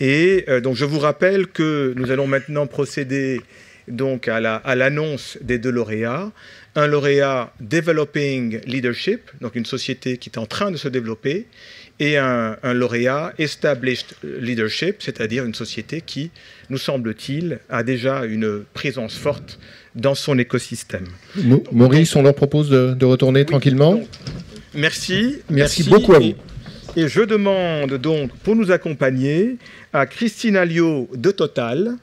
Et donc je vous rappelle que nous allons maintenant procéder donc à l'annonce des 2 lauréats. Un lauréat Developing Leadership, donc une société qui est en train de se développer, et un lauréat Established Leadership, c'est-à-dire une société qui, nous semble-t-il, a déjà une présence forte dans son écosystème. Maurice, on leur propose de retourner tranquillement. Donc, merci beaucoup à vous. Et je demande donc, pour nous accompagner, à Christine Alliot de Total,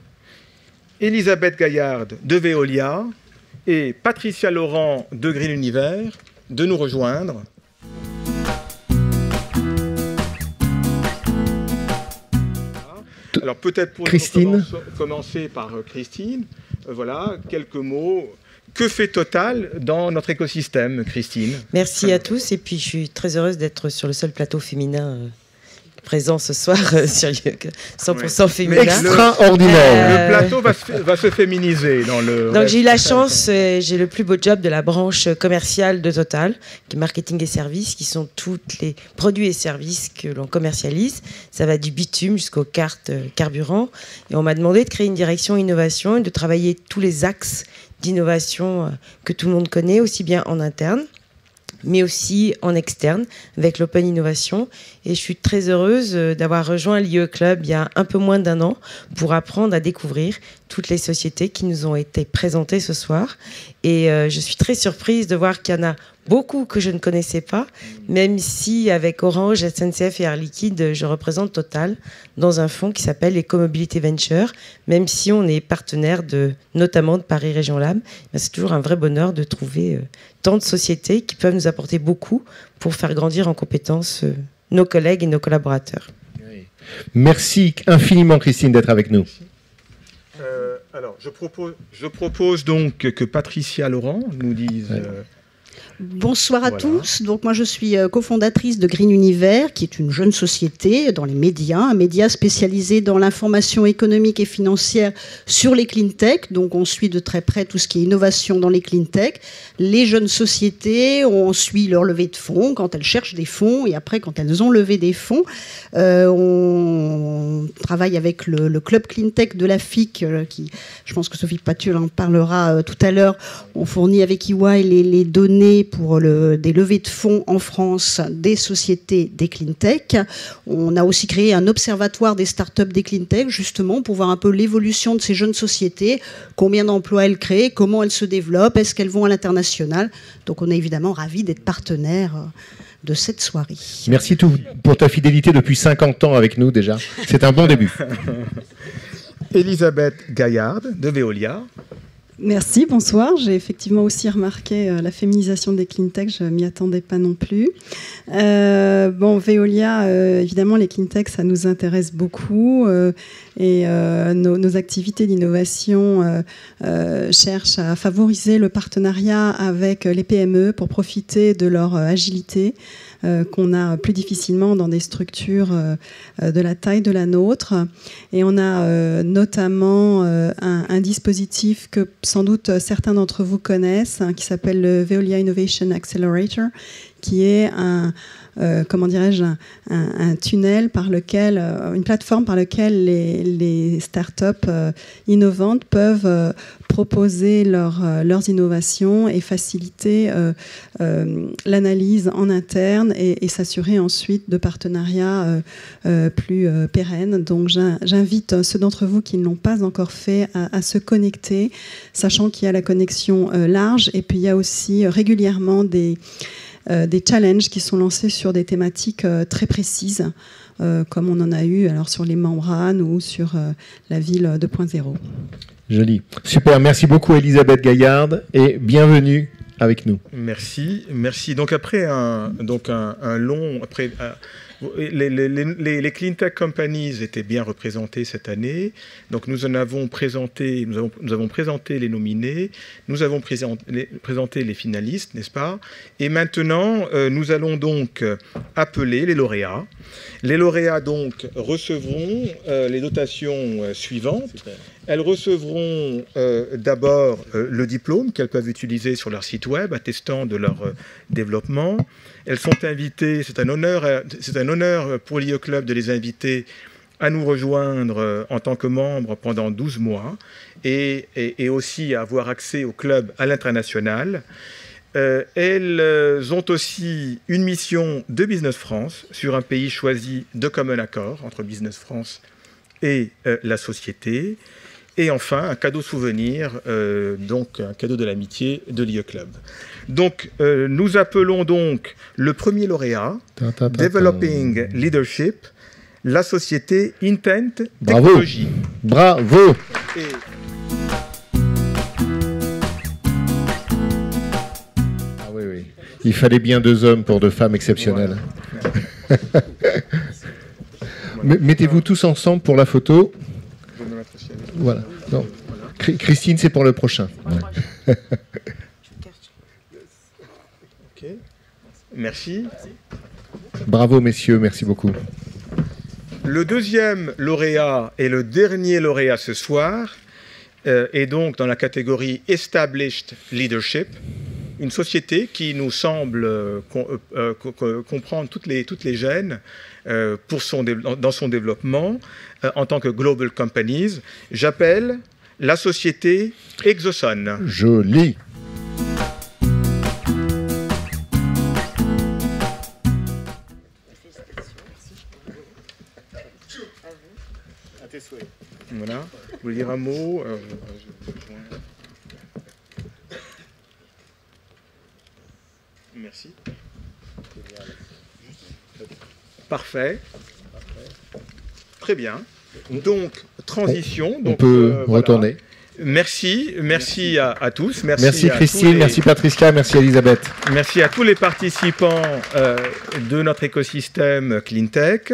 Elisabeth Gaillard de Veolia et Patricia Laurent de Green Univers de nous rejoindre. Alors peut-être pour commencer par Christine, voilà, quelques mots. Que fait Total dans notre écosystème, Christine? Merci à tous, et puis je suis très heureuse d'être sur le seul plateau féminin présent ce soir, sur 100% féminin. Extraordinaire. Le plateau va se féminiser dans le... Donc j'ai eu la chance, j'ai le plus beau job de la branche commerciale de Total, qui est marketing et services, qui sont tous les produits et services que l'on commercialise. Ça va du bitume jusqu'aux cartes carburant. Et on m'a demandé de créer une direction innovation et de travailler tous les axes d'innovation que tout le monde connaît, aussi bien en interne, mais aussi en externe, avec l'Open Innovation. Et je suis très heureuse d'avoir rejoint l'IE Club il y a un peu moins d'1 an pour apprendre à découvrir toutes les sociétés qui nous ont été présentées ce soir. Et je suis très surprise de voir qu'il y en a beaucoup que je ne connaissais pas, même si avec Orange, SNCF et Air Liquide, je représente Total dans un fonds qui s'appelle Ecomobility Venture, même si on est partenaire notamment de Paris Région Lab. C'est toujours un vrai bonheur de trouver tant de sociétés qui peuvent nous apporter beaucoup pour faire grandir en compétences nos collègues et nos collaborateurs. Merci infiniment, Christine, d'être avec nous. Alors, je propose donc que Patricia Laurent nous dise... Bonsoir à tous. Donc moi je suis cofondatrice de Green Univers, qui est une jeune société dans les médias, un média spécialisé dans l'information économique et financière sur les clean tech. Donc on suit de très près tout ce qui est innovation dans les clean tech. Les jeunes sociétés, on suit leur levée de fonds quand elles cherchent des fonds, et après quand elles ont levé des fonds, on travaille avec le club clean tech de la FIC, qui, je pense que Sophie Patul en parlera tout à l'heure. On fournit avec EY les données pour des levées de fonds en France des sociétés des clean tech. On a aussi créé un observatoire des startups des clean tech, justement pour voir un peu l'évolution de ces jeunes sociétés, combien d'emplois elles créent, comment elles se développent, est-ce qu'elles vont à l'international. Donc on est évidemment ravis d'être partenaires de cette soirée. Merci pour ta fidélité depuis 50 ans avec nous déjà. C'est un bon début. Elisabeth Gaillard de Veolia. Merci, bonsoir. J'ai effectivement aussi remarqué la féminisation des clean tech, je ne m'y attendais pas non plus. Veolia, évidemment, les clean tech, ça nous intéresse beaucoup et nos activités d'innovation cherchent à favoriser le partenariat avec les PME pour profiter de leur agilité qu'on a plus difficilement dans des structures de la taille de la nôtre. Et on a notamment un dispositif que sans doute certains d'entre vous connaissent, qui s'appelle le Veolia Innovation Accelerator, qui est un tunnel par lequel, une plateforme par laquelle les startups innovantes peuvent proposer leurs innovations et faciliter l'analyse en interne et s'assurer ensuite de partenariats plus pérennes. Donc j'invite ceux d'entre vous qui ne l'ont pas encore fait à se connecter, sachant qu'il y a la connexion large, et puis il y a aussi régulièrement des challenges qui sont lancés sur des thématiques très précises, comme on en a eu alors sur les membranes ou sur la ville 2.0. Joli. Super, merci beaucoup Elisabeth Gaillard et bienvenue avec nous. Merci. Donc après les clean tech companies étaient bien représentées cette année. Donc nous avons présenté les nominés, nous avons présenté les finalistes, n'est-ce pas? Et maintenant, nous allons donc appeler les lauréats. Les lauréats donc recevront les dotations suivantes. Super. Elles recevront d'abord le diplôme qu'elles peuvent utiliser sur leur site web, attestant de leur développement. Elles sont invitées, c'est un honneur pour l'IE Club de les inviter à nous rejoindre en tant que membre pendant 12 mois et aussi à avoir accès au club à l'international. Elles ont aussi une mission de Business France sur un pays choisi de commun accord entre Business France et la société. Et enfin, un cadeau souvenir, donc un cadeau de l'amitié de l'IE Club. Donc, nous appelons donc le premier lauréat, Developing Leadership, la société Intent Technology. Bravo. Et... Ah oui, oui. Il fallait bien 2 hommes pour 2 femmes exceptionnelles. Voilà. Mettez-vous tous ensemble pour la photo. Voilà. Non. Christine, c'est pour le prochain. Ouais. Okay. Merci. Bravo, messieurs. Merci beaucoup. Le deuxième lauréat et le dernier lauréat ce soir est donc dans la catégorie Established Leadership, une société qui nous semble comprendre toutes les gènes dans son développement en tant que Global Companies. J'appelle la société Exoson. Joli. Voilà. Vous voulez dire un mot Merci. Parfait. Très bien. Donc, transition. On peut retourner. Merci à tous. Merci Christine, merci Patricia, merci Elisabeth. Merci à tous les participants de notre écosystème CleanTech.